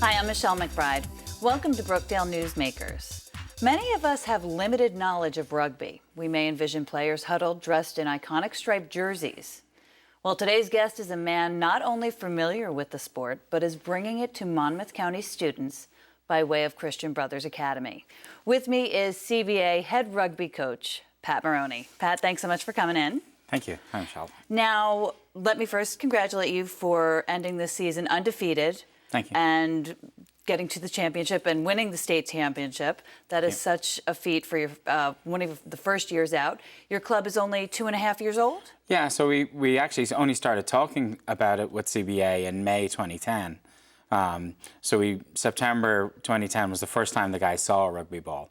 Hi, I'm Michele McBride. Welcome to Brookdale Newsmakers. Many of us have limited knowledge of rugby. We may envision players huddled, dressed in iconic striped jerseys. Well, today's guest is a man not only familiar with the sport, but is bringing it to Monmouth County students by way of Christian Brothers Academy. With me is CBA head rugby coach, Pat Moroney. Pat, thanks so much for coming in. Thank you. Hi, Michele. Now, let me first congratulate you for ending this season undefeated. Thank you. And getting to the championship and winning the state championship. That is such a feat for your one of the first years out. Your club is only 2.5 years old? Yeah, so we actually only started talking about it with CBA in May 2010. September 2010 was the first time the guys saw a rugby ball.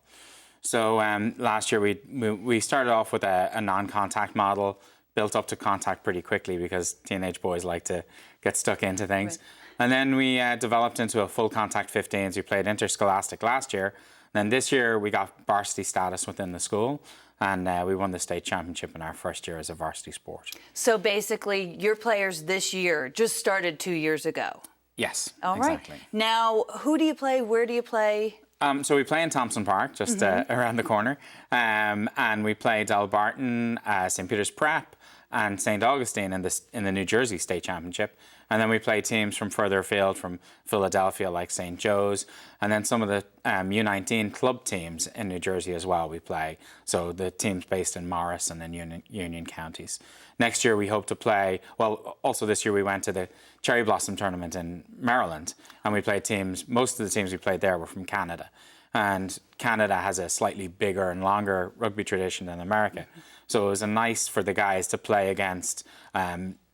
So last year we started off with a non-contact model, built up to contact pretty quickly because teenage boys like to get stuck into things. Right. And then we developed into a full contact 15s. We played interscholastic last year. Then this year we got varsity status within the school, and we won the state championship in our first year as a varsity sport. So basically your players this year just started 2 years ago? Yes, all exactly. Right. Now, who do you play? Where do you play? So we play in Thompson Park, just around the corner, and we play Dalbarton, St. Peter's Prep, and St. Augustine in the New Jersey State Championship. And then we play teams from further afield, from Philadelphia, like St. Joe's, and then some of the U19 club teams in New Jersey as well we play. So the teams based in Morris and in Union counties. Next year we hope to play, well, also this year we went to the Cherry Blossom Tournament in Maryland, and we played teams, most of the teams we played there were from Canada. And Canada has a slightly bigger and longer rugby tradition than America. So it was nice for the guys to play against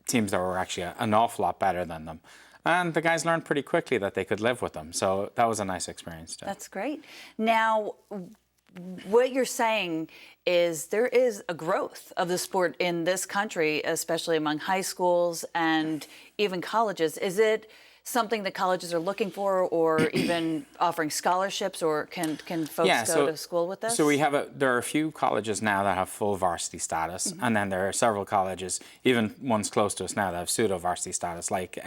teams that were actually an awful lot better than them. And the guys learned pretty quickly that they could live with them. So that was a nice experience too. That's great. Now, what you're saying is there is a growth of the sport in this country, especially among high schools and even colleges. Is it something that colleges are looking for, or even offering scholarships, or can folks go to school with this? So there are a few colleges now that have full varsity status, and then there are several colleges, even ones close to us now, that have pseudo varsity status, like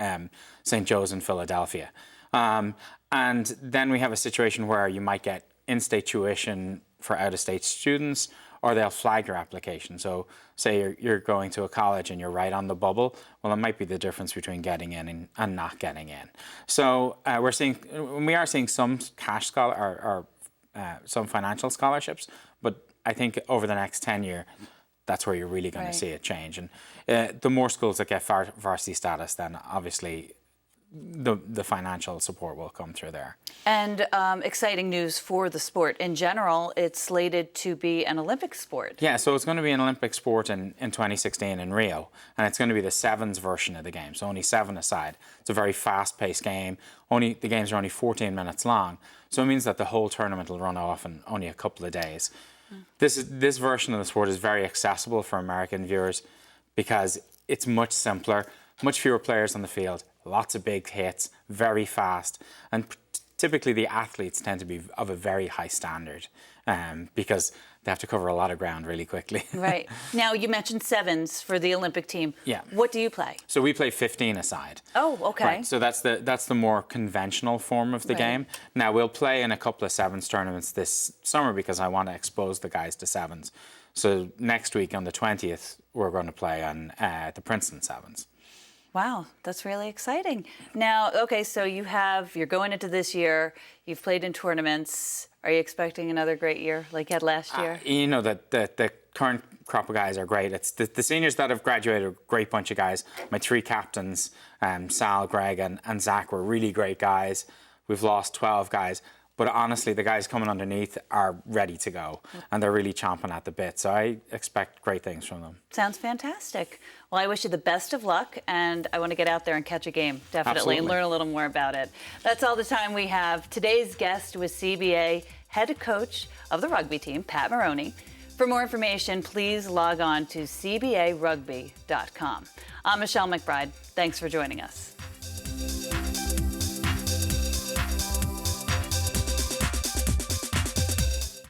St. Joe's in Philadelphia. And then we have a situation where you might get in-state tuition for out-of-state students, or they'll flag your application. So say you're going to a college and you're right on the bubble, well, it might be the difference between getting in and not getting in. So we are seeing some cash some financial scholarships, but I think over the next 10 years, that's where you're really going to see it change. And the more schools that get varsity status, then obviously the financial support will come through there. And exciting news for the sport. In general, it's slated to be an Olympic sport. Yeah, so it's going to be an Olympic sport in 2016 in Rio, and it's going to be the sevens version of the game, so only 7 aside. It's a very fast-paced game. The games are only 14 minutes long, so it means that the whole tournament will run off in only a couple of days. This version of the sport is very accessible for American viewers because it's much simpler, much fewer players on the field, lots of big hits, very fast, and typically the athletes tend to be of a very high standard because they have to cover a lot of ground really quickly. Right. Now, you mentioned sevens for the Olympic team. Yeah. What do you play? So we play 15 aside. Oh, okay. Right. So that's the more conventional form of the game. Now, we'll play in a couple of sevens tournaments this summer because I want to expose the guys to sevens. So next week on the 20th, we're going to play on the Princeton sevens. Wow, that's really exciting. Now, okay, so you're going into this year, you've played in tournaments. Are you expecting another great year like you had last year? You know, the current crop of guys are great. It's the seniors that have graduated, a great bunch of guys. My 3 captains, Sal, Greg, and Zach, were really great guys. We've lost 12 guys. But honestly, the guys coming underneath are ready to go, and they're really chomping at the bit. So I expect great things from them. Sounds fantastic. Well, I wish you the best of luck, and I want to get out there and catch a game, definitely, Absolutely. and learn a little more about it. That's all the time we have. Today's guest was CBA head coach of the rugby team, Pat Moroney. For more information, please log on to cbarugby.com. I'm Michele McBride. Thanks for joining us.